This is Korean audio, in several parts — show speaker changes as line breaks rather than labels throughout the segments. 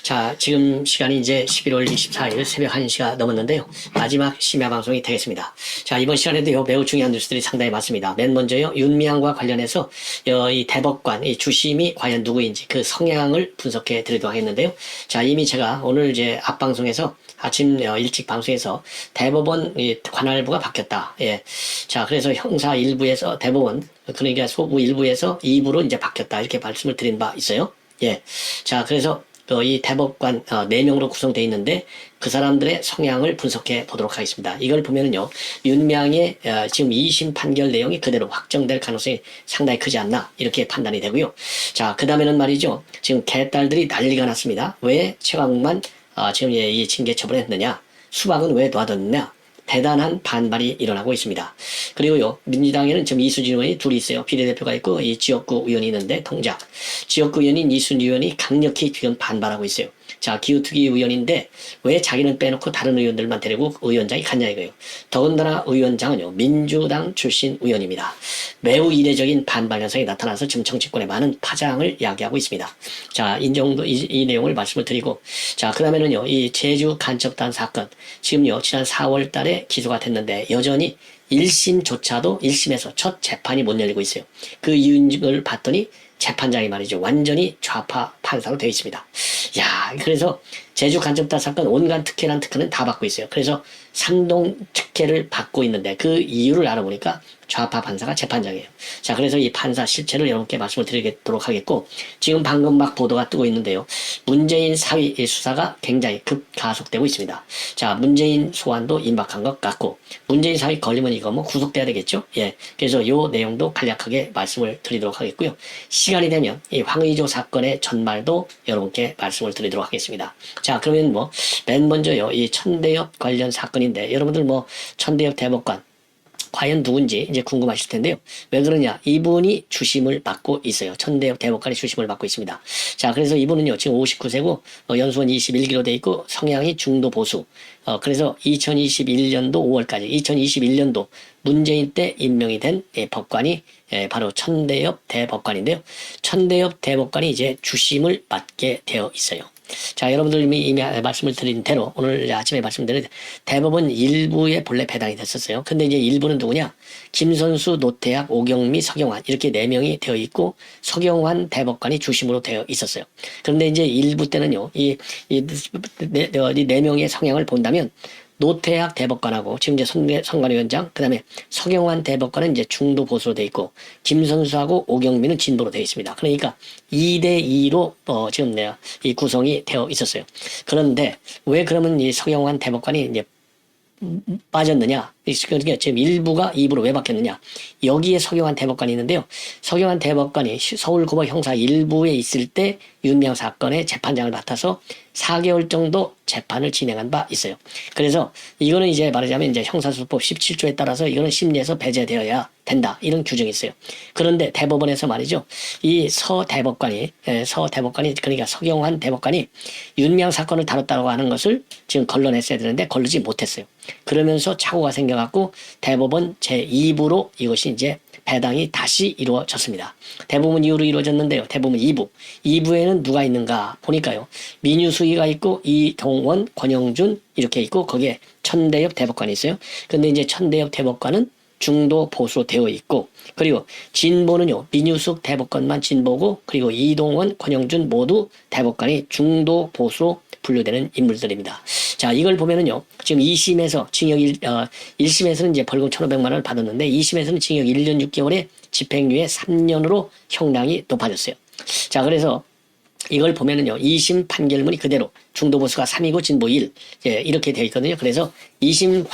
자, 지금 시간이 이제 11월 24일 새벽 1시가 넘었는데요. 마지막 심야 방송이 되겠습니다. 자, 이번 시간에도요, 매우 중요한 뉴스들이 상당히 많습니다. 맨 먼저요, 윤미향과 관련해서 이 대법관, 이 주심이 과연 누구인지 그 성향을 분석해 드리도록 하겠는데요. 자, 이미 제가 오늘 이제 앞방송에서 아침 일찍 방송에서 대법원 관할부가 바뀌었다. 예. 자, 그래서 형사 1부에서 대법원, 그러니까 소부 1부에서 2부로 이제 바뀌었다. 이렇게 말씀을 드린 바 있어요. 예. 자, 그래서 이 대법관 4명으로 구성되어 있는데 그 사람들의 성향을 분석해 보도록 하겠습니다. 이걸 보면은요, 윤미향의 지금 2심 판결 내용이 그대로 확정될 가능성이 상당히 크지 않나 이렇게 판단이 되고요. 자, 그 다음에는 말이죠, 지금 개딸들이 난리가 났습니다. 왜 최강욱만 지금 이 징계 처분을 했느냐, 수박은 왜 놔뒀느냐, 대단한 반발이 일어나고 있습니다. 그리고요, 민주당에는 지금 이수진 의원이 둘이 있어요. 비례대표가 있고 이 지역구 의원이 있는데 통작. 지역구 의원인 이수진 의원이 강력히 지금 반발하고 있어요. 자, 기후특위 의원인데 왜 자기는 빼놓고 다른 의원들만 데리고 의원장이 갔냐 이거예요. 더군다나 의원장은요, 민주당 출신 의원입니다. 매우 이례적인 반발 현상이 나타나서 지금 정치권에 많은 파장을 야기하고 있습니다. 자, 이 정도 이 내용을 말씀을 드리고, 자, 그 다음에는요, 이 제주 간첩단 사건 지금요, 지난 4월 달에 기소가 됐는데 여전히 1심조차도 1심에서 첫 재판이 못 열리고 있어요. 그 이유를 봤더니 재판장이 말이죠, 완전히 좌파 판사로 되어 있습니다. 야, 그래서 제주 간첩단 사건 온갖 특혜란 특혜는 다 받고 있어요. 그래서 상동 특혜를 받고 있는데 그 이유를 알아보니까 좌파 판사가 재판장이에요. 자, 그래서 이 판사 실체를 여러분께 말씀을 드리도록 하겠고, 지금 방금 막 보도가 뜨고 있는데요, 문재인 사위 수사가 굉장히 급가속되고 있습니다. 자, 문재인 소환도 임박한 것 같고, 문재인 사위 걸리면 이거 뭐 구속돼야 되겠죠? 예. 그래서 요 내용도 간략하게 말씀을 드리도록 하겠고요. 시간이 되면 이 황의조 사건의 전말도 여러분께 말씀을 드리도록 하겠습니다. 자, 그러면 뭐 맨 먼저요, 이 천대엽 관련 사건인데, 여러분들 뭐 천대엽 대법관 과연 누군지 이제 궁금하실 텐데요. 왜 그러냐? 이분이 주심을 맡고 있어요. 천대엽 대법관이 주심을 맡고 있습니다. 자, 그래서 이분은요, 지금 59세고, 연수원 21기로 돼 있고, 성향이 중도 보수. 그래서 2021년도 5월까지, 2021년도 문재인 때 임명이 된 법관이 바로 천대엽 대법관인데요. 천대엽 대법관이 이제 주심을 맡게 되어 있어요. 자, 여러분들 이미 말씀을 드린 대로 오늘 아침에 말씀드린 대법원 일부에 본래 배당이 됐었어요. 근데 이제 일부는 누구냐? 김선수, 노태학, 오경미, 서경환 이렇게 4명이 되어 있고 서경환 대법관이 주심으로 되어 있었어요. 그런데 이제 일부 때는요, 이 4명의 성향을 본다면 노태학 대법관하고 지금 이제 선관위원장, 그 다음에 서경환 대법관은 이제 중도 보수로 돼 있고, 김선수하고 오경민은 진보로 되어 있습니다. 그러니까 2대2로 지금 이 구성이 되어 있었어요. 그런데 왜 그러면 이 서경환 대법관이 이제 빠졌느냐? 그러니까 지금 1부가 2부로 왜 바뀌었느냐? 여기에 서경환 대법관이 있는데요. 서경환 대법관이 서울고법 형사 1부에 있을 때 윤미향 사건의 재판장을 맡아서 4개월 정도 재판을 진행한 바 있어요. 그래서 이거는 이제 말하자면 이제 형사소송법 17조에 따라서 이거는 심리에서 배제되어야 된다, 이런 규정이 있어요. 그런데 대법원에서 말이죠, 이 서 대법관이 그러니까 서경환 대법관이 윤미향 사건을 다뤘다고 하는 것을 지금 걸러냈어야 되는데 걸르지 못했어요. 그러면서 착오가 생겨갖고 대법원 제2부로 이것이 이제 배당이 다시 이루어졌습니다. 대법원 이후로 이루어졌는데요. 대법원 2부. 2부에는 누가 있는가 보니까요, 민유수희가 있고 이동원, 권영준 이렇게 있고 거기에 천대엽 대법관이 있어요. 근데 이제 천대엽 대법관은 중도 보수로 되어 있고, 그리고 진보는요, 민유숙 대법관만 진보고, 그리고 이동원, 권영준 모두 대법관이 중도 보수로 분류되는 인물들입니다. 자, 이걸 보면은요, 지금 2심에서 징역 1심에서는 이제 벌금 1,500만 원을 받았는데 2심에서는 징역 1년 6개월에 집행유예 3년으로 형량이 높아졌어요. 자, 그래서 이걸 보면은요, 2심 판결문이 그대로 중도 보수가 3이고 진보 1, 이렇게 되어 있거든요. 그래서 2심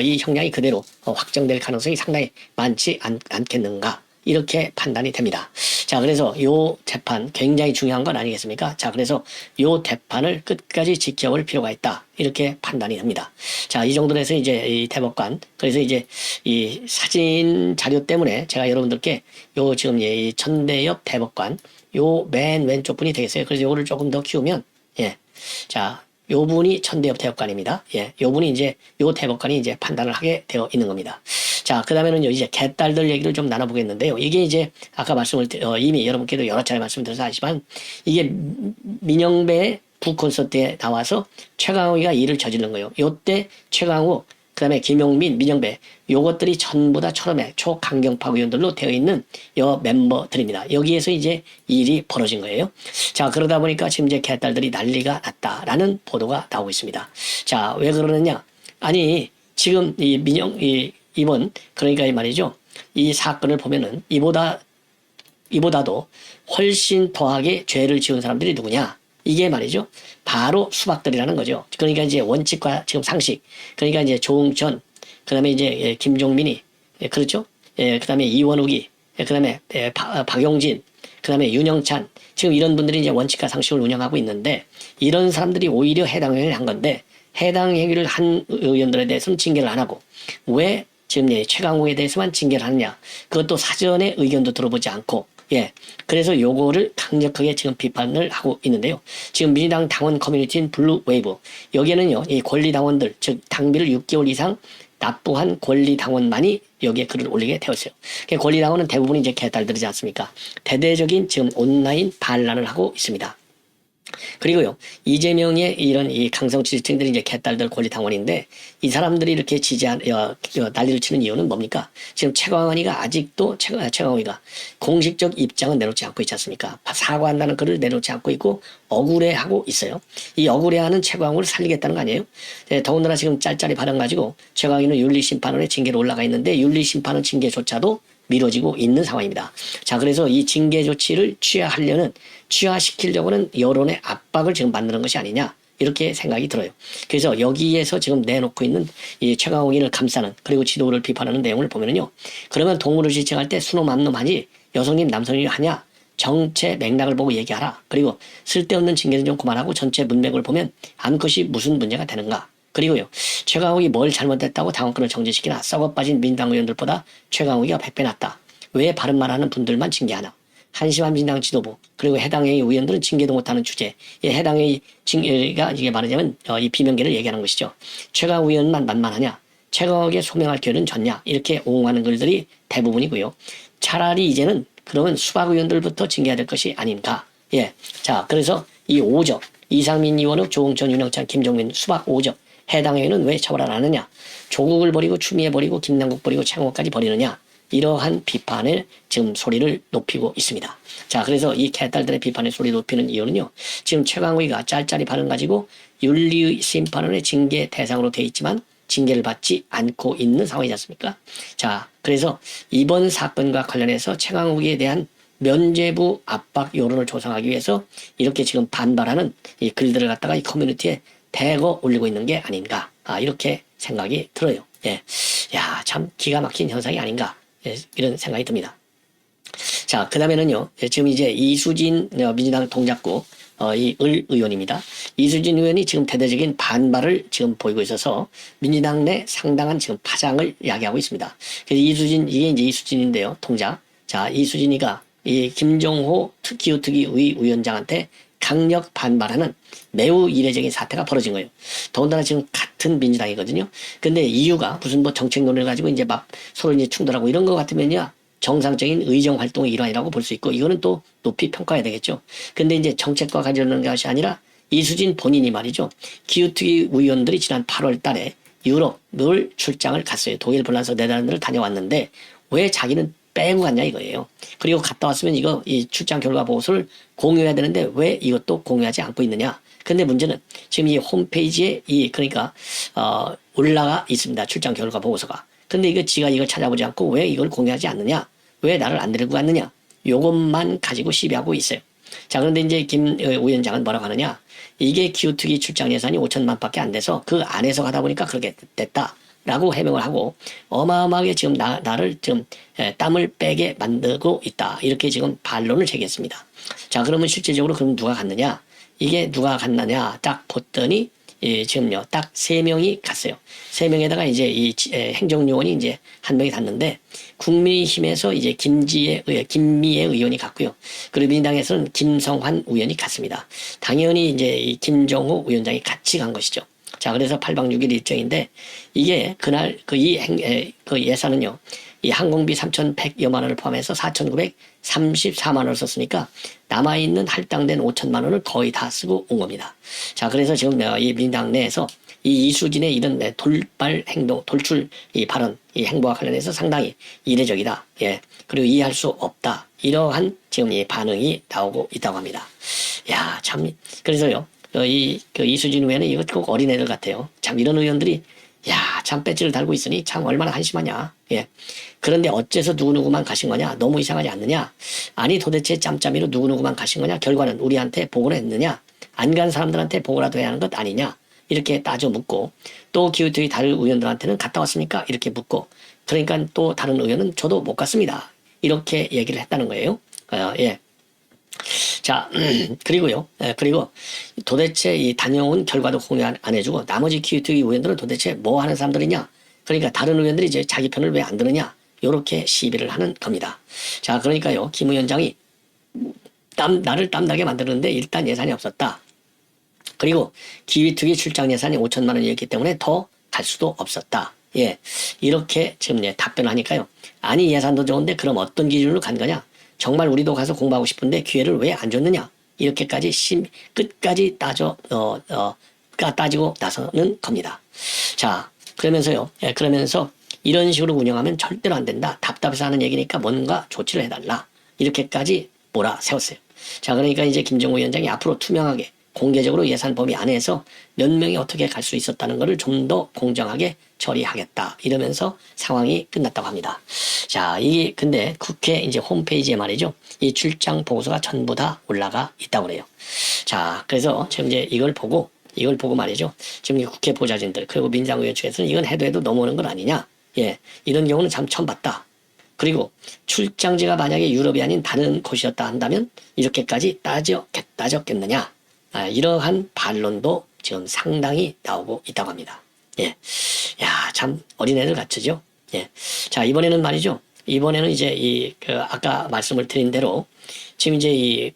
이 형량이 그대로 확정될 가능성이 상당히 많지 않겠는가, 이렇게 판단이 됩니다. 자, 그래서 요 재판 굉장히 중요한 건 아니겠습니까? 자, 그래서 요 재판을 끝까지 지켜볼 필요가 있다, 이렇게 판단이 됩니다. 자, 이 정도로 해서 이제 이 대법관, 그래서 이제 이 사진 자료 때문에 제가 여러분들께 요 지금 이 천대엽 대법관 요 맨 왼쪽 분이 되겠어요. 그래서 요거를 조금 더 키우면, 자, 요 분이 천대엽 대법관입니다. 요 분이 이제 요 대법관이 이제 판단을 하게 되어 있는 겁니다. 자, 그 다음에는요, 이제 개딸들 얘기를 좀 나눠보겠는데요. 이게 이제 아까 이미 여러분께도 여러 차례 말씀드려서 아시지만, 이게 민영배의 북콘서트에 나와서 최강욱이가 일을 저지른 거예요. 요때 최강욱, 그 다음에 김용민, 민영배, 요것들이 전부 다 철험의 초강경파 의원들로 되어 있는 여 멤버들입니다. 여기에서 이제 일이 벌어진 거예요. 자, 그러다 보니까 지금 이제 개딸들이 난리가 났다라는 보도가 나오고 있습니다. 자, 왜 그러느냐? 아니, 지금 이번, 그러니까 이 말이죠. 이 사건을 보면은 이보다도 훨씬 더하게 죄를 지은 사람들이 누구냐? 이게 말이죠. 바로 수박들이라는 거죠. 그러니까 이제 원칙과 지금 상식. 그러니까 이제 조응천, 그 다음에 이제 김종민이, 그렇죠? 그 다음에 이원욱이, 그 다음에 박용진, 그 다음에 윤영찬. 지금 이런 분들이 이제 원칙과 상식을 운영하고 있는데, 이런 사람들이 오히려 해당 행위를 한 건데, 해당 행위를 한 의원들에 대해서는 징계를 안 하고, 왜 지금 최강욱에 대해서만 징계를 하느냐? 그것도 사전에 의견도 들어보지 않고, 예. 그래서 요거를 강력하게 지금 비판을 하고 있는데요. 지금 민주당 당원 커뮤니티인 블루웨이브. 여기에는요, 이 권리당원들, 즉, 당비를 6개월 이상 납부한 권리당원만이 여기에 글을 올리게 되었어요. 권리당원은 대부분 이제 개딸들이지 않습니까? 대대적인 지금 온라인 반란을 하고 있습니다. 그리고요, 이재명의 이런 이 강성 지지층들이 이제 개딸들 권리당원인데, 이 사람들이 이렇게 난리를 치는 이유는 뭡니까? 지금 최광원이가 아직도, 최광원이가 공식적 입장은 내놓지 않고 있지 않습니까? 사과한다는 글을 내놓지 않고 있고, 억울해하고 있어요. 이 억울해하는 최광원을 살리겠다는 거 아니에요? 더군다나 지금 짤짤이 발언 가지고 최광원은 윤리심판원에 징계로 올라가 있는데, 윤리심판원 징계조차도 미뤄지고 있는 상황입니다. 자, 그래서 이 징계 조치를 취하시키려고는 여론의 압박을 지금 만드는 것이 아니냐, 이렇게 생각이 들어요. 그래서 여기에서 지금 내놓고 있는 이 최강욱인을 감싸는, 그리고 지도를 비판하는 내용을 보면은요, 그러면 동물을 지칭할 때 수놈 암놈 하지 여성님 남성님 하냐? 정체 맥락을 보고 얘기하라. 그리고 쓸데없는 징계는 좀 그만하고 전체 문맥을 보면 암컷이 무슨 문제가 되는가. 그리고요, 최강욱이 뭘 잘못했다고 당원권을 정지시키나? 썩어 빠진 민주당 의원들보다 최강욱이가 100배 낫다. 왜 바른 말하는 분들만 징계하나? 한심한 민주당 지도부, 그리고 해당의 의원들은 징계도 못하는 주제. 해당의 징계가 이게 말하자면 이 비명계를 얘기하는 것이죠. 최강욱 의원만 만만하냐? 최강욱에 소명할 기회는 졌냐? 이렇게 옹호하는 글들이 대부분이고요. 차라리 이제는 그러면 수박 의원들부터 징계해야 될 것이 아닌가? 예. 자, 그래서 이 5적, 이상민, 이원욱, 조응천, 윤영찬, 김종민, 수박 5적. 해당 행위는 왜 처벌 안 하느냐? 조국을 버리고 추미애 버리고 김남국 버리고 최강욱까지 버리느냐? 이러한 비판을 지금 소리를 높이고 있습니다. 자, 그래서 이 개딸들의 비판의 소리 높이는 이유는요, 지금 최강욱이가 짤짤이 발언 가지고 윤리심판원의 징계 대상으로 돼 있지만 징계를 받지 않고 있는 상황이지 않습니까? 자, 그래서 이번 사건과 관련해서 최강욱에 대한 면죄부 압박 여론을 조성하기 위해서 이렇게 지금 반발하는 이 글들을 갖다가 이 커뮤니티에 대거 올리고 있는 게 아닌가, 이렇게 생각이 들어요. 예. 야, 참 기가 막힌 현상이 아닌가, 예, 이런 생각이 듭니다. 자, 그 다음에는요, 지금 이제 이수진 민주당 동작구 이 을 의원입니다. 이수진 의원이 지금 대대적인 반발을 지금 보이고 있어서 민주당 내 상당한 지금 파장을 야기하고 있습니다. 그래서 이게 이제 이수진인데요, 동작. 자, 이수진이가 이 김종호 기후특위 위원장한테 강력 반발하는 매우 이례적인 사태가 벌어진 거예요. 더군다나 지금 같은 민주당이거든요. 근데 이유가 무슨 뭐 정책 논의를 가지고 이제 막 서로 이제 충돌하고 이런 거 같으면요, 정상적인 의정 활동의 일환이라고 볼 수 있고, 이거는 또 높이 평가해야 되겠죠. 근데 이제 정책과 관련된 것이 아니라 이수진 본인이 말이죠, 기후특위 의원들이 지난 8월 달에 유럽을 출장을 갔어요. 독일, 폴란드, 네덜란드를 다녀왔는데 왜 자기는 빼고 갔냐 이거예요. 그리고 갔다 왔으면 이 출장 결과 보고서를 공유해야 되는데 왜 이것도 공유하지 않고 있느냐. 근데 문제는 지금 이 홈페이지에 그러니까 올라가 있습니다, 출장 결과 보고서가. 근데 지가 이걸 찾아보지 않고 왜 이걸 공유하지 않느냐, 왜 나를 안 데리고 갔느냐, 요것만 가지고 시비하고 있어요. 자, 그런데 이제 김 위원장은 뭐라고 하느냐, 이게 기후특위 출장 예산이 5천만 밖에 안 돼서 그 안에서 가다 보니까 그렇게 됐다 라고 해명을 하고, 어마어마하게 지금 나를 지금 땀을 빼게 만들고 있다, 이렇게 지금 반론을 제기했습니다. 자, 그러면 실질적으로 그럼 누가 갔느냐, 이게 누가 갔느냐 딱 봤더니 지금요, 딱 3명이 갔어요. 3명에다가 이제 이 행정요원이 이제 1명이 갔는데, 국민의힘에서 이제 김미애 의원이 갔고요. 그리고 민주당에서는 김성환 의원이 갔습니다. 당연히 이제 이 김종호 위원장이 같이 간 것이죠. 자, 그래서 8박 6일 일정인데, 이게 그날 그 예산은요, 이 항공비 3,100여만 원을 포함해서 4,934만 원을 썼으니까 남아있는 할당된 5천만 원을 거의 다 쓰고 온 겁니다. 자, 그래서 지금 이 민당 내에서 이 이수진의 이런 돌발 행동, 돌출 이 발언, 이 행보와 관련해서 상당히 이례적이다. 예. 그리고 이해할 수 없다. 이러한 지금 이 반응이 나오고 있다고 합니다. 야, 참. 그래서요, 이수진 의원은 이거 꼭 어린애들 같아요. 참 이런 의원들이 야, 참 배지를 달고 있으니 참 얼마나 한심하냐. 예. 그런데 어째서 누구누구만 가신 거냐? 너무 이상하지 않느냐? 아니 도대체 짬짬이로 누구누구만 가신 거냐? 결과는 우리한테 보고를 했느냐? 안 간 사람들한테 보고라도 해야 하는 것 아니냐? 이렇게 따져 묻고 또 기후투기 다른 의원들한테는 갔다 왔습니까? 이렇게 묻고 그러니까 또 다른 의원은 저도 못 갔습니다. 이렇게 얘기를 했다는 거예요. 예. 자, 그리고요. 그리고 도대체 이 다녀온 결과도 공유 안 해주고 나머지 기후투기 의원들은 도대체 뭐 하는 사람들이냐? 그러니까 다른 의원들이 이제 자기 편을 왜 안 들으냐? 요렇게 시비를 하는 겁니다. 자, 그러니까요. 김 위원장이 나를 땀나게 만드는데 일단 예산이 없었다. 그리고 기후투기 출장 예산이 5천만 원이었기 때문에 더 갈 수도 없었다. 예. 이렇게 지금 답변을 하니까요. 아니 예산도 좋은데 그럼 어떤 기준으로 간 거냐? 정말 우리도 가서 공부하고 싶은데 기회를 왜 안 줬느냐? 이렇게까지 끝까지 따지고 나서는 겁니다. 자, 그러면서요. 예, 그러면서 이런 식으로 운영하면 절대로 안 된다. 답답해서 하는 얘기니까 뭔가 조치를 해달라. 이렇게까지 몰아세웠어요. 자, 그러니까 이제 김정우 위원장이 앞으로 투명하게 공개적으로 예산 범위 안에서 몇 명이 어떻게 갈 수 있었다는 것을 좀 더 공정하게 처리하겠다. 이러면서 상황이 끝났다고 합니다. 자, 이게 근데 국회 이제 홈페이지에 말이죠. 이 출장 보고서가 전부 다 올라가 있다고 그래요. 자, 그래서 지금 이제 이걸 보고 말이죠. 지금 국회 보좌진들 그리고 민주당 의원 측에서는 이건 해도 넘어오는 건 아니냐. 예, 이런 경우는 참 처음 봤다. 그리고 출장지가 만약에 유럽이 아닌 다른 곳이었다 한다면 이렇게까지 따졌겠느냐. 이러한 반론도 지금 상당히 나오고 있다고 합니다. 예. 야, 참 어린애들 같으죠? 예. 자, 이번에는 말이죠. 이번에는 이제 아까 말씀을 드린 대로 지금 이제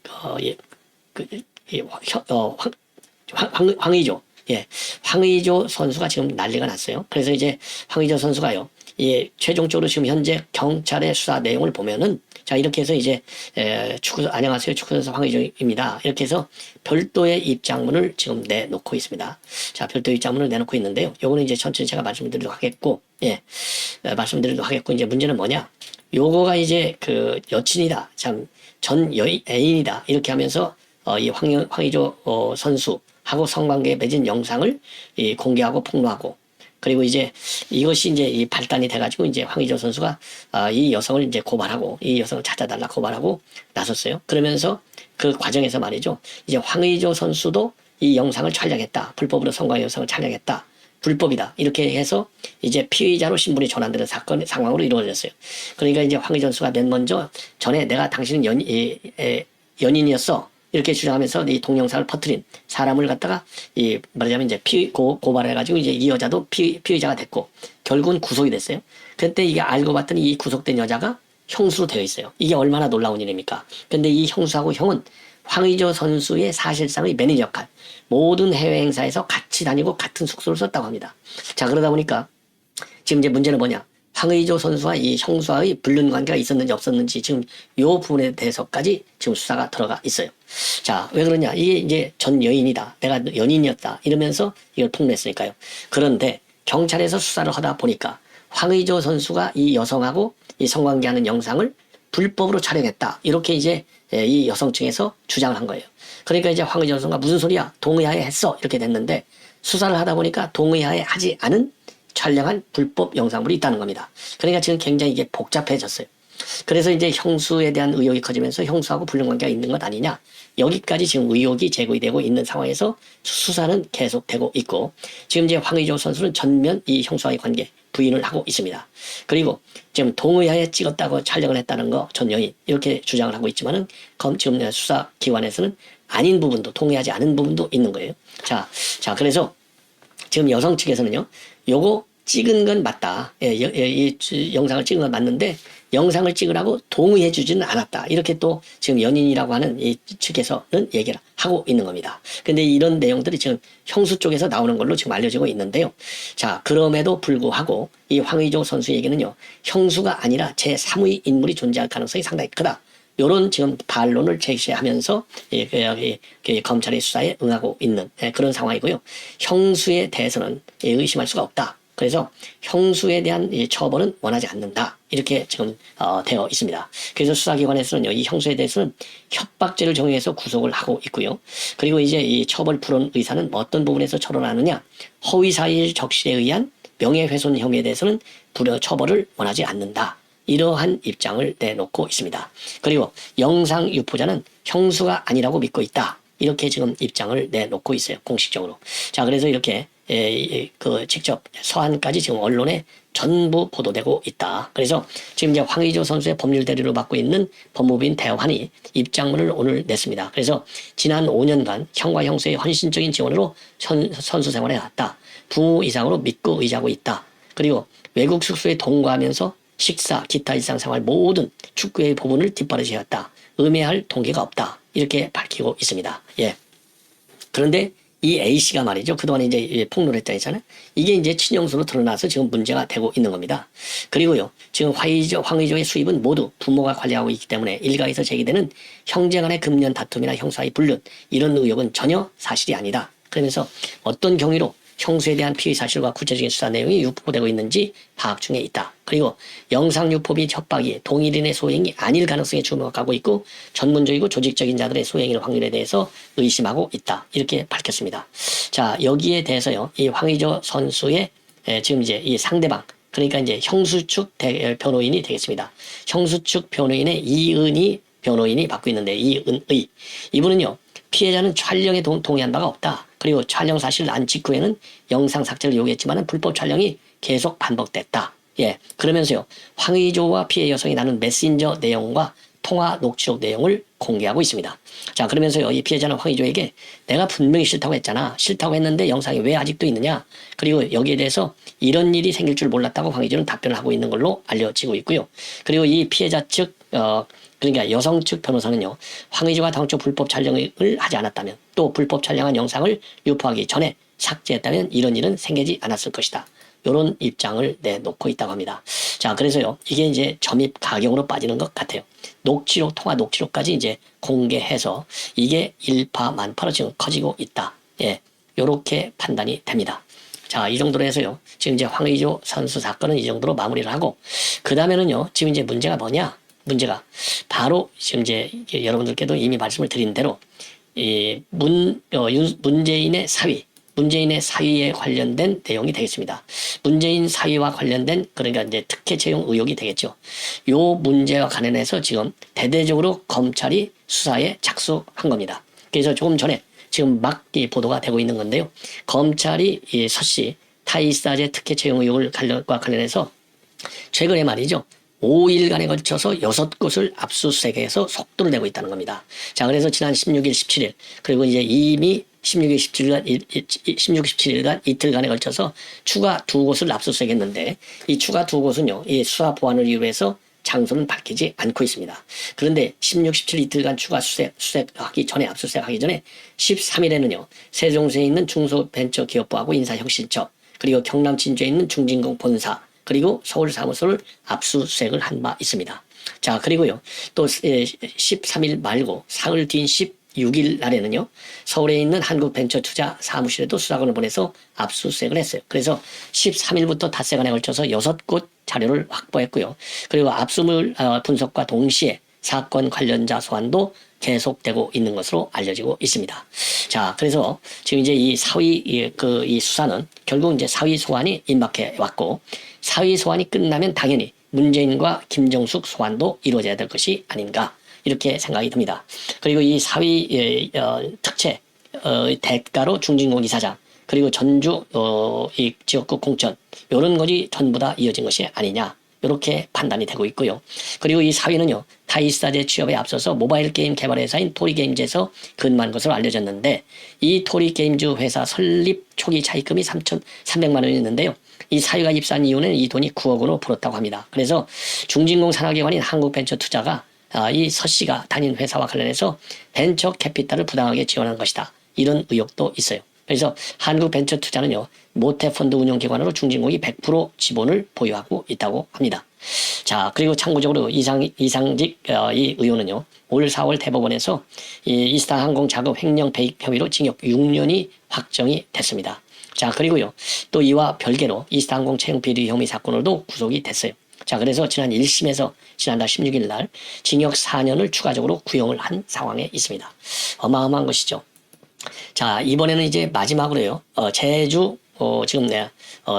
황의조. 예. 황의조 선수가 지금 난리가 났어요. 그래서 이제 황의조 선수가요. 예, 최종적으로 지금 현재 경찰의 수사 내용을 보면은 자, 이렇게 해서 이제 안녕하세요. 축구선수 황의조입니다. 이렇게 해서 별도의 입장문을 지금 내놓고 있습니다. 자, 별도의 입장문을 내놓고 있는데요. 요거는 이제 천천히 제가 말씀드리도록 하겠고, 예, 말씀드리도록 하겠고, 이제 문제는 뭐냐? 요거가 이제 여친이다. 참, 전 애인이다. 이렇게 하면서, 이 황의조 선수하고 성관계에 맺은 영상을 공개하고 폭로하고, 그리고 이제 이것이 이제 이 발단이 돼가지고 이제 황의조 선수가 이 여성을 이제 고발하고 이 여성을 찾아달라 고발하고 나섰어요. 그러면서 그 과정에서 말이죠. 이제 황의조 선수도 이 영상을 촬영했다. 불법으로 성관계 영상을 촬영했다. 불법이다. 이렇게 해서 이제 피의자로 신분이 전환되는 상황으로 이루어졌어요. 그러니까 이제 황의조 선수가 맨 먼저 전에 내가 당신은 연인이었어. 이렇게 주장하면서 이 동영상을 퍼뜨린 사람을 갖다가 말하자면 이제 고발해가지고 이제 이 여자도 피의자가 됐고 결국은 구속이 됐어요. 그때 이게 알고 봤더니 이 구속된 여자가 형수로 되어 있어요. 이게 얼마나 놀라운 일입니까? 근데 이 형수하고 형은 황의조 선수의 사실상의 매니저 역할, 모든 해외 행사에서 같이 다니고 같은 숙소를 썼다고 합니다. 자, 그러다 보니까 지금 이제 문제는 뭐냐? 황의조 선수와 이 형수와의 불륜 관계가 있었는지 없었는지 지금 요 부분에 대해서까지 지금 수사가 들어가 있어요. 자, 왜 그러냐? 이게 이제 전 여인이다. 내가 연인이었다. 이러면서 이걸 폭로했으니까요. 그런데 경찰에서 수사를 하다 보니까 황의조 선수가 이 여성하고 이 성관계하는 영상을 불법으로 촬영했다. 이렇게 이제 이 여성 측에서 주장을 한 거예요. 그러니까 이제 황의조 선수가 무슨 소리야? 동의하에 했어. 이렇게 됐는데 수사를 하다 보니까 동의하에 하지 않은 촬영한 불법 영상물이 있다는 겁니다. 그러니까 지금 굉장히 이게 복잡해졌어요. 그래서 이제 형수에 대한 의혹이 커지면서 형수하고 불륜관계가 있는 것 아니냐. 여기까지 지금 의혹이 제기되고 있는 상황에서 수사는 계속되고 있고 지금 이제 황의조 선수는 전면 이 형수와의 관계 부인을 하고 있습니다. 그리고 지금 동의하에 찍었다고 촬영을 했다는 거 전 여인 이렇게 주장을 하고 있지만은 지금 수사기관에서는 아닌 부분도 동의하지 않은 부분도 있는 거예요. 자, 그래서 지금 여성 측에서는요. 요거 찍은 건 맞다. 이 영상을 찍은 건 맞는데 영상을 찍으라고 동의해 주지는 않았다. 이렇게 또 지금 연인이라고 하는 이 측에서는 얘기를 하고 있는 겁니다. 근데 이런 내용들이 지금 형수 쪽에서 나오는 걸로 지금 알려지고 있는데요. 자, 그럼에도 불구하고 이 황의조 선수 얘기는요, 형수가 아니라 제3의 인물이 존재할 가능성이 상당히 크다. 요런 지금 반론을 제시하면서 검찰의 수사에 응하고 있는 그런 상황이고요. 형수에 대해서는 의심할 수가 없다. 그래서 형수에 대한 처벌은 원하지 않는다. 이렇게 지금 되어 있습니다. 그래서 수사기관에서는요, 이 형수에 대해서는 협박죄를 정의해서 구속을 하고 있고요. 그리고 이제 이 처벌 불원 의사는 어떤 부분에서 처벌하느냐, 허위사실 적시에 의한 명예훼손 혐의에 대해서는 불여 처벌을 원하지 않는다. 이러한 입장을 내놓고 있습니다. 그리고 영상 유포자는 형수가 아니라고 믿고 있다. 이렇게 지금 입장을 내놓고 있어요. 공식적으로. 자, 그래서 이렇게 직접 서한까지 지금 언론에 전부 보도되고 있다. 그래서 지금 이제 황의조 선수의 법률 대리로 맡고 있는 법무부인 대환이 입장문을 오늘 냈습니다. 그래서 지난 5년간 형과 형수의 헌신적인 지원으로 선수 생활에 왔다. 부모 이상으로 믿고 의지하고 있다. 그리고 외국 숙소에 동거하면서 식사, 기타 일상생활 모든 축구의 부분을 뒷바라지해왔다. 음해할 동기가 없다. 이렇게 밝히고 있습니다. 예. 그런데 이 A씨가 말이죠. 그동안 이제 폭로했잖아요. 이게 이제 친형수로 드러나서 지금 문제가 되고 있는 겁니다. 그리고요, 지금 황의조의 수입은 모두 부모가 관리하고 있기 때문에 일가에서 제기되는 형제 간의 금년 다툼이나 형사의 불륜, 이런 의혹은 전혀 사실이 아니다. 그러면서 어떤 경위로 형수에 대한 피의 사실과 구체적인 수사 내용이 유포되고 있는지 파악 중에 있다. 그리고 영상 유포 및 협박이 동일인의 소행이 아닐 가능성에 주목하고 있고 전문적이고 조직적인 자들의 소행일 확률에 대해서 의심하고 있다. 이렇게 밝혔습니다. 자, 여기에 대해서요, 이 황의조 선수의 지금 이제 이 상대방, 그러니까 이제 형수 측 변호인이 되겠습니다. 형수 측 변호인의 이은희 변호인이 맡고 있는데, 이은의. 이분은요, 피해자는 촬영에 동의한 바가 없다. 그리고 촬영 사실을 안 직후에는 영상 삭제를 요구했지만 불법 촬영이 계속 반복됐다. 예. 그러면서요, 황의조와 피해 여성이 나눈 메신저 내용과 통화 녹취록 내용을 공개하고 있습니다. 자, 그러면서요, 이 피해자는 황의조에게 내가 분명히 싫다고 했잖아. 싫다고 했는데 영상이 왜 아직도 있느냐. 그리고 여기에 대해서 이런 일이 생길 줄 몰랐다고 황의조는 답변을 하고 있는 걸로 알려지고 있고요. 그리고 이 피해자 측, 그러니까 여성 측 변호사는요, 황의조가 당초 불법 촬영을 하지 않았다면, 또 불법 촬영한 영상을 유포하기 전에 삭제했다면 이런 일은 생기지 않았을 것이다. 이런 입장을 내놓고 있다고 합니다. 자, 그래서요, 이게 이제 점입 가경으로 빠지는 것 같아요. 녹취록, 통화 녹취록까지 이제 공개해서 이게 일파만파로 지금 커지고 있다. 예, 요렇게 판단이 됩니다. 자, 이 정도로 해서요, 지금 이제 황의조 선수 사건은 이 정도로 마무리를 하고, 그 다음에는요, 지금 이제 문제가 뭐냐? 문제가 바로 지금 이제 여러분들께도 이미 말씀을 드린 대로 문재인의 사위에 관련된 내용이 되겠습니다. 문재인 사위와 관련된, 그러니까 이제 특혜 채용 의혹이 되겠죠. 요 문제와 관련해서 지금 대대적으로 검찰이 수사에 착수한 겁니다. 그래서 조금 전에 지금 막 보도가 되고 있는 건데요. 검찰이 서씨 타이사제 특혜 채용 의혹을 관련해서 최근에 말이죠, 5일간에 걸쳐서 6곳을 압수수색해서 속도를 내고 있다는 겁니다. 자, 그래서 지난 16일, 17일, 그리고 이제 이미 16일, 17일간 이틀간에 걸쳐서 추가 2곳을 압수수색했는데, 이 추가 2곳은요, 이 수사 보완을 이유로 해서 장소는 밝히지 않고 있습니다. 그런데 16, 17 이틀간 추가 수색하기 전에, 압수수색하기 전에 13일에는요, 세종시에 있는 중소벤처기업부하고 인사혁신처, 그리고 경남 진주에 있는 중진공 본사, 그리고 서울 사무소를 압수수색을 한 바 있습니다. 자, 그리고요, 또 13일 말고 사흘 뒤인 16일 날에는요, 서울에 있는 한국벤처투자 사무실에도 수사관을 보내서 압수수색을 했어요. 그래서 13일부터 닷새간에 걸쳐서 6곳 자료를 확보했고요. 그리고 압수물 분석과 동시에 사건 관련자 소환도 계속되고 있는 것으로 알려지고 있습니다. 자, 그래서 지금 이제 이 사위, 이 수사는 결국 이제 사위 소환이 임박해 왔고, 사위 소환이 끝나면 당연히 문재인과 김정숙 소환도 이루어져야 될 것이 아닌가, 이렇게 생각이 듭니다. 그리고 이 사위 특채 대가로 중진공 이사장, 그리고 전주 이 지역구 공천, 이런 것이 전부 다 이어진 것이 아니냐, 이렇게 판단이 되고 있고요. 그리고 이 사위는요, 타이스타제 취업에 앞서서 모바일 게임 개발 회사인 토리게임즈에서 근무한 것으로 알려졌는데, 이 토리게임즈 회사 설립 초기 차입금이 3,300만 원이었는데요. 이 사위가 입사한 이유는 이 돈이 9억 원으로 불었다고 합니다. 그래서 중진공 산하기관인 한국벤처투자가 이 서 씨가 다닌 회사와 관련해서 벤처 캐피탈을 부당하게 지원한 것이다. 이런 의혹도 있어요. 그래서 한국벤처투자는요, 모태펀드 운용기관으로 중진공이 100% 지분을 보유하고 있다고 합니다. 자, 그리고 참고적으로 이상직 이 의원은요, 올 4월 대법원에서 이 이스타항공 자금 횡령 배임 혐의로 징역 6년이 확정이 됐습니다. 자, 그리고요, 또 이와 별개로 이스타항공 채용 비리 혐의 사건으로도 구속이 됐어요. 자, 그래서 지난 1심에서 지난달 16일 날 징역 4년을 추가적으로 구형을 한 상황에 있습니다. 어마어마한 것이죠. 자, 이번에는 이제 마지막으로요, 제주,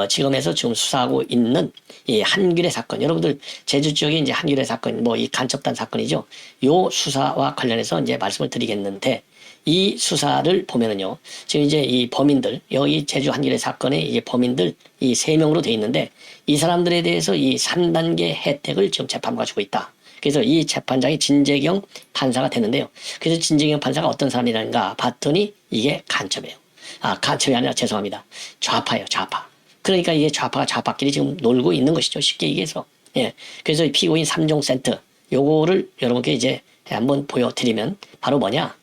지금에서 지금 수사하고 있는 이 한길의 사건. 여러분들, 제주 지역에 이제 한길의 사건, 이 간첩단 사건이죠. 요 수사와 관련해서 이제 말씀을 드리겠는데, 이 수사를 보면은요, 지금 이제 이 범인들, 여기 제주 한길의 사건의 이제 범인들 이 3명으로 돼 있는데, 이 사람들에 대해서 이 3단계 혜택을 지금 재판부가 주고 있다. 그래서 이 재판장이 진재경 판사가 되는데요. 그래서 진재경 판사가 어떤 사람이란가 봤더니 이게 간첩이에요. 간첩이 아니라 죄송합니다. 좌파예요, 좌파. 그러니까 이게 좌파가 좌파끼리 지금 놀고 있는 것이죠. 쉽게 얘기해서. 예. 그래서 이 피고인 3종 세트, 요거를 여러분께 이제 한번 보여드리면 바로 뭐냐.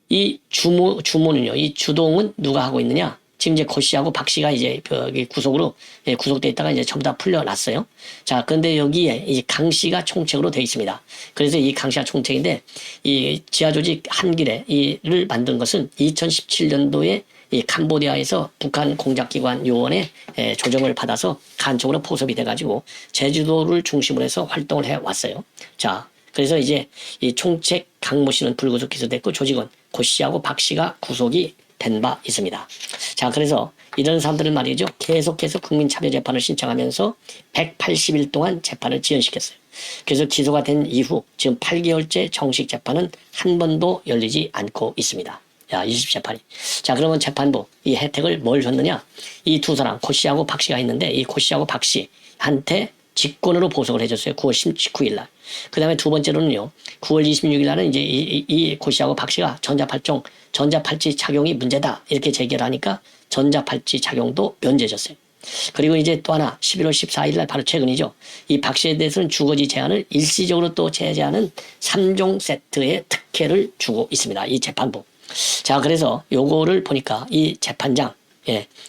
이 주모는요, 이 주동은 누가 하고 있느냐? 지금 이제 고 씨하고 박 씨가 이제 구속으로 구속돼 있다가 이제 전부 다 풀려났어요. 자, 그런데 여기에 이 강 씨가 총책으로 되어 있습니다. 그래서 이 강 씨가 총책인데 이 지하조직 한길에 이를 만든 것은 2017년도에 이 캄보디아에서 북한 공작기관 요원의 조정을 받아서 간첩으로 포섭이 돼가지고 제주도를 중심으로 해서 활동을 해왔어요. 자, 그래서 이제 이 총책 강모 씨는 불구속 기소됐고 조직원 고 씨하고 박 씨가 구속이 된 바 있습니다. 자, 그래서 이런 사람들은 말이죠, 계속해서 국민참여재판을 신청하면서 180일 동안 재판을 지연시켰어요. 그래서 기소가 된 이후 지금 8개월째 정식 재판은 한 번도 열리지 않고 있습니다. 야, 20재판이. 자, 그러면 재판부 이 혜택을 뭘 줬느냐? 이 두 사람 고 씨하고 박 씨가 있는데 이 고 씨하고 박 씨한테 직권으로 보석을 해줬어요. 9월 19일 날. 그 다음에 두 번째로는요, 9월 26일 날은 이제 이 고 씨하고 박 씨가 전자팔찌 착용이 문제다. 이렇게 제기를 하니까 전자팔찌 착용도 면제해줬어요. 그리고 이제 또 하나, 11월 14일 날 바로 최근이죠. 이 박 씨에 대해서는 주거지 제한을 일시적으로 또 제재하는 3종 세트의 특혜를 주고 있습니다. 이 재판부. 자, 그래서 요거를 보니까 이 재판장,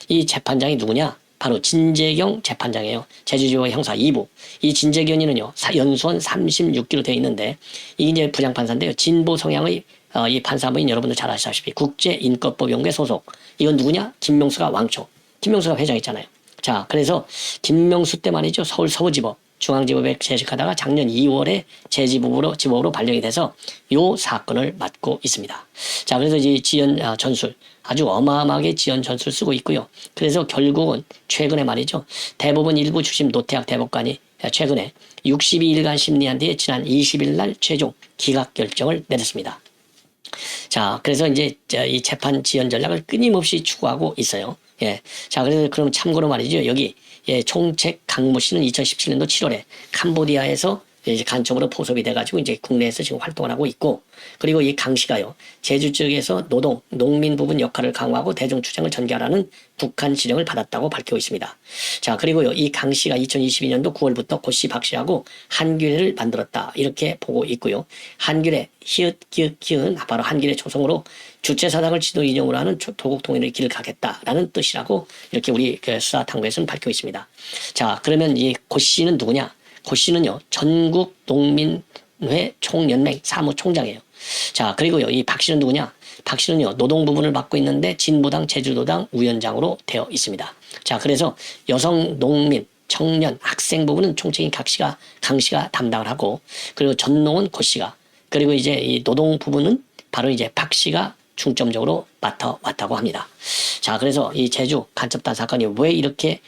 이 재판장이 누구냐? 바로 진재경 재판장이에요. 제주지법 형사 2부. 이 진재경이는요, 연수원 36기로 되어 있는데, 이게 이제 부장판사인데요. 진보 성향의 이 판사부인 여러분들 잘 아시다시피 국제인권법연구회 소속. 이건 누구냐? 김명수가 왕초. 김명수가 회장했잖아요. 자, 그래서 김명수 때 말이죠. 서울 서부지법, 중앙지법에 재직하다가 작년 2월에 지법으로 발령이 돼서 요 사건을 맡고 있습니다. 자, 그래서 이 지연 전술, 아주 어마어마하게 지연 전술 쓰고 있고요. 그래서 결국은 최근에 말이죠, 대법원 일부 주심 노태학 대법관이 최근에 62일간 심리한 뒤에 지난 20일 날 최종 기각 결정을 내렸습니다. 자, 그래서 이제 이 재판 지연 전략을 끊임없이 추구하고 있어요. 예. 자, 그래서 그럼 참고로 말이죠. 여기 총책 강모 씨는 2017년도 7월에 캄보디아에서 이제 간첩으로 포섭이 돼가지고 이제 국내에서 지금 활동을 하고 있고, 그리고 이 강 씨가요, 제주 쪽에서 농민 부분 역할을 강화하고 대중추쟁을 전개하라는 북한 지령을 받았다고 밝히고 있습니다. 자, 그리고요, 이 강 씨가 2022년도 9월부터 고 씨, 박 씨하고 한길을 만들었다. 이렇게 보고 있고요. 한길의 히읗기은 바로 한길의 조성으로 주체사당을 지도 인용으로 하는 도국 통일의 길을 가겠다라는 뜻이라고 이렇게 우리 수사당국에서는 밝히고 있습니다. 자, 그러면 이 고 씨는 누구냐? 고 씨는요, 전국농민회 총연맹 사무총장이에요. 자, 그리고요, 이 박 씨는 누구냐? 박 씨는요, 노동 부분을 맡고 있는데 진보당 제주도당 위원장으로 되어 있습니다. 자, 그래서 여성 농민, 청년, 학생 부분은 총책인 강 씨가 담당을 하고, 그리고 전농은 고 씨가, 그리고 이제 이 노동 부분은 바로 이제 박 씨가 중점적으로 맡아왔다고 합니다. 자, 그래서 이 제주 간첩단 사건이 왜 이렇게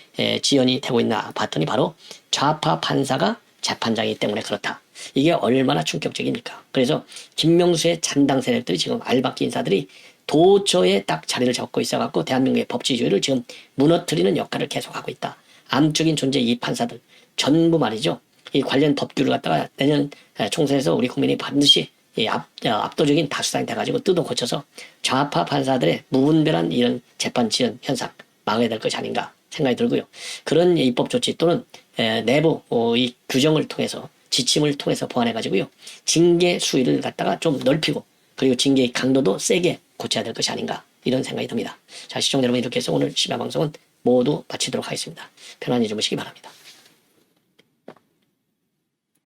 지연이 되고 있나 봤더니 바로 좌파 판사가 재판장이기 때문에 그렇다. 이게 얼마나 충격적입니까? 그래서 김명수의 잔당 세력들이 지금 알박기 인사들이 도처에 딱 자리를 잡고 있어갖고 대한민국의 법치주의를 지금 무너뜨리는 역할을 계속하고 있다. 암적인 존재 이 판사들, 전부 말이죠. 이 관련 법규를 갖다가 내년 총선에서 우리 국민이 반드시 이 압도적인 다수당이 돼가지고 뜯어 고쳐서 좌파 판사들의 무분별한 이런 재판 지연 현상 막아야 될 것이 아닌가 생각이 들고요. 그런 입법 조치 또는 내부 이 규정을 통해서 지침을 통해서 보완해가지고요. 징계 수위를 갖다가 좀 넓히고 그리고 징계의 강도도 세게 고쳐야 될 것이 아닌가 이런 생각이 듭니다. 자, 시청자 여러분 이렇게 해서 오늘 심야방송은 모두 마치도록 하겠습니다. 편안히 주무시기 바랍니다.